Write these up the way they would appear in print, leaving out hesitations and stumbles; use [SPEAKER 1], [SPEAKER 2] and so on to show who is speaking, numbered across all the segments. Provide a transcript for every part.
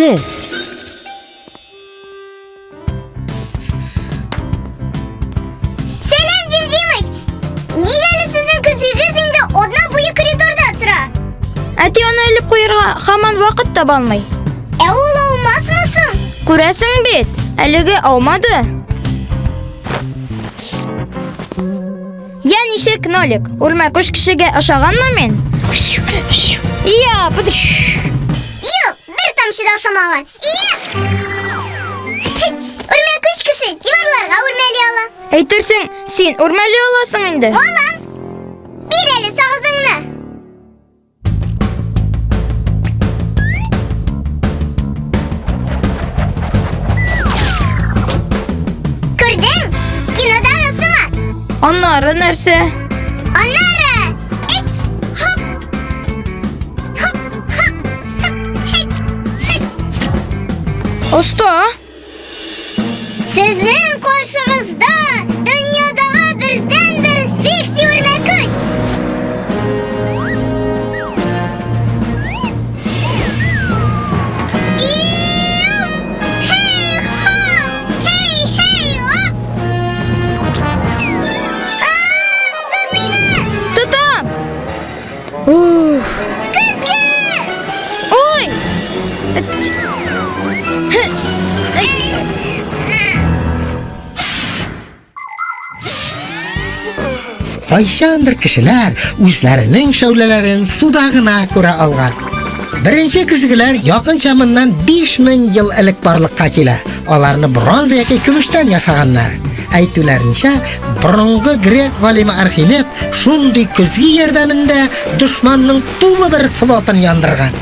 [SPEAKER 1] әтисе.
[SPEAKER 2] Сәлам, ДимДимыч. Нигәле сезнең көзгегез инде одна буе коридорда тора?
[SPEAKER 1] Әти аны элеп куярга һаман вакыт таба алмый.
[SPEAKER 2] Ул аумасмы соң?
[SPEAKER 1] Күрәсең бит, әлеге аумады. Я ничек, Нолик, үрмәкүч-кешегә ошаганмы мен? Я, подыш.
[SPEAKER 2] Юк, бер тамчы да ошамаган. Үрмәкүч-кеше диварларга үрмәли ала.
[SPEAKER 1] Әйтерсең, син үрмәли аласың инде.
[SPEAKER 2] Алам. Бир әле сагызыңны. Күрдең? Кинодагы сыман.
[SPEAKER 1] Аннары нәрсә?
[SPEAKER 2] Аннары! Экс! Хоп! Хоп! Хоп! Хоп! Хет! Хет!
[SPEAKER 1] Оста.
[SPEAKER 2] Сезнең каршыгызда дөньядагы бердән-бер фикси үрмәкүч!
[SPEAKER 1] Тотам. Уф.
[SPEAKER 2] Көзге!
[SPEAKER 1] Ой!
[SPEAKER 3] Кайчандыр кешеләр үзләренең шәүләләрен суда гына күрә алган. Беренче көзгеләр якынча моннан 5000 ел элек барлыкка килә. Аларны бронза яки көмештән ясаганнар. Әйтүләренчә, борынгы грек галиме Архимед шундый көзге ярдәмендә дошманның тулы бер флотын яндырган.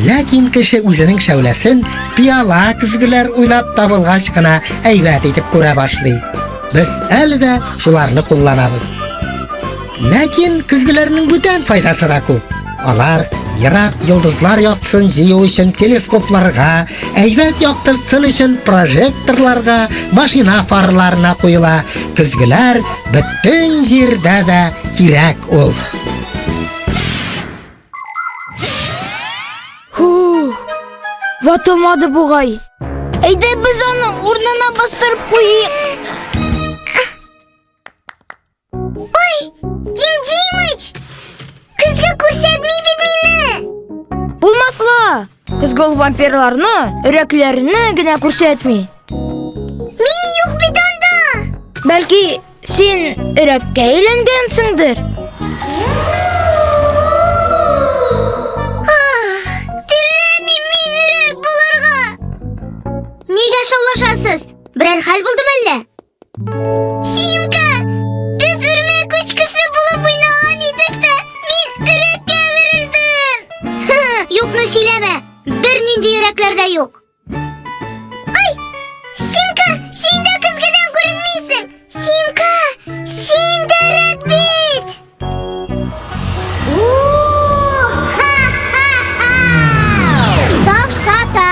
[SPEAKER 3] Ләкин кеше үзенең шәүләсен пияла көзгеләр уйлап табылгач кына әйбәт итеп күрә башлый. Без әле дә шуларны кулланабыз. Ләкин көзгеләрнең бүтән файдасы да күп. Алар ерак йолдызлар яктысын җыю өчен телескопларга, әйбәт яктыртсын өчен прожекторларга, машина фарларына куела. Көзгеләр бөтен җирдә дә кирәк ул.
[SPEAKER 1] Ватылмады бугай. Әйдә без аны урынына бастырып куйыйк.
[SPEAKER 2] Ой, ДимДимыч! Көзгә күрсәтми бит мине!
[SPEAKER 1] Булмасла. Көзге вампирларны, өрәкләрне генә күрсәтми.
[SPEAKER 2] Мин юк бит анда!
[SPEAKER 1] Бәлки, син өрәккә әйләнгәнсеңдер.
[SPEAKER 2] Теләмим мин өрәк булырга! Нигә шаулашасыз? Берәр хәл булдымы әллә? Симка! Без үрмәкүч-кеше булып уйнаган идек тә, мин өрәккә әверелдем! Юкны сөйләмә! Бернинди өрәкләр дә юк! Ай! Симка! Син дә көзгедән күренмисең! Симка! Син дә өрәк бит! Саф сата!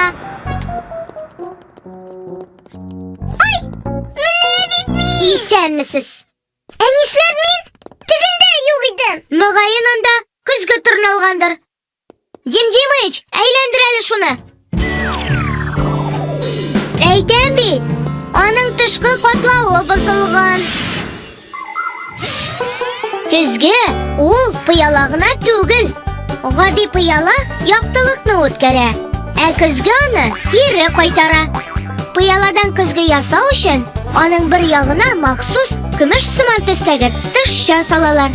[SPEAKER 2] Ай! Менә бит мин! Исәнмесез? Ә нишләп мин тегендә юк идем? Мөгаен анда көзге тырналгандыр. ДимДимыч, әйләндер әле шуны. Әйтәм бит, аның тышкы катлавы бозылган. Көзге ул пыяла гына түгел. Гади пыяла яктылыкны үткәрә, ә көзге аны кире кайтара. Пыяладан көзге ясау өчен аның бер ягына махсус көмеш сыман төстәге тышча салалар.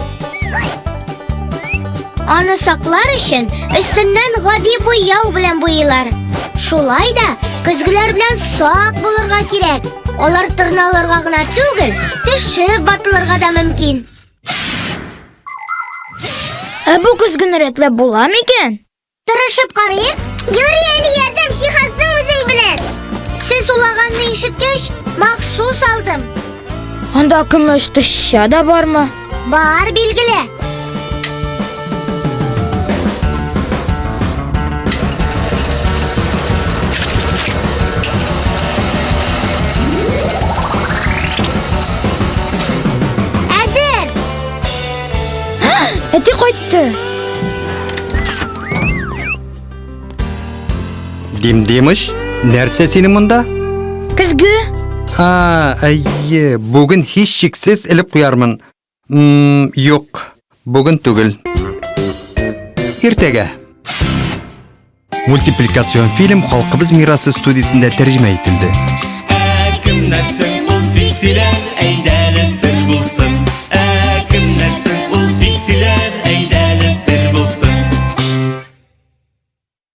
[SPEAKER 2] Аны саклар өчен өстеннән гади буяу белән буйлар. Шулай да көзгеләр белән сак булырга кирәк. Алар тырналырга гына түгел, төшеп батылырга да мөмкин.
[SPEAKER 1] Ә бу көзгене рәтләп була микән?
[SPEAKER 2] Тырышып карыйк. Юри әле ярдәм җиһазың үзең белән. Сез улаганны ишеткәч, махсус алдым.
[SPEAKER 1] Анда көмеш тышча да бармы?
[SPEAKER 2] Бар билгеле.
[SPEAKER 1] Әти кайтты.
[SPEAKER 4] ДимДимыч, нәрсә синең монда?
[SPEAKER 1] Көзге.
[SPEAKER 4] Әйе, бүген һич шиксез элеп куярмын. Юк, бүген түгел. Иртәгә. Мультипликацион фильм халкыбыз мирасы студиясендә тәрҗемә ителде.
[SPEAKER 5] Кемнәрсең ул фиксиләр?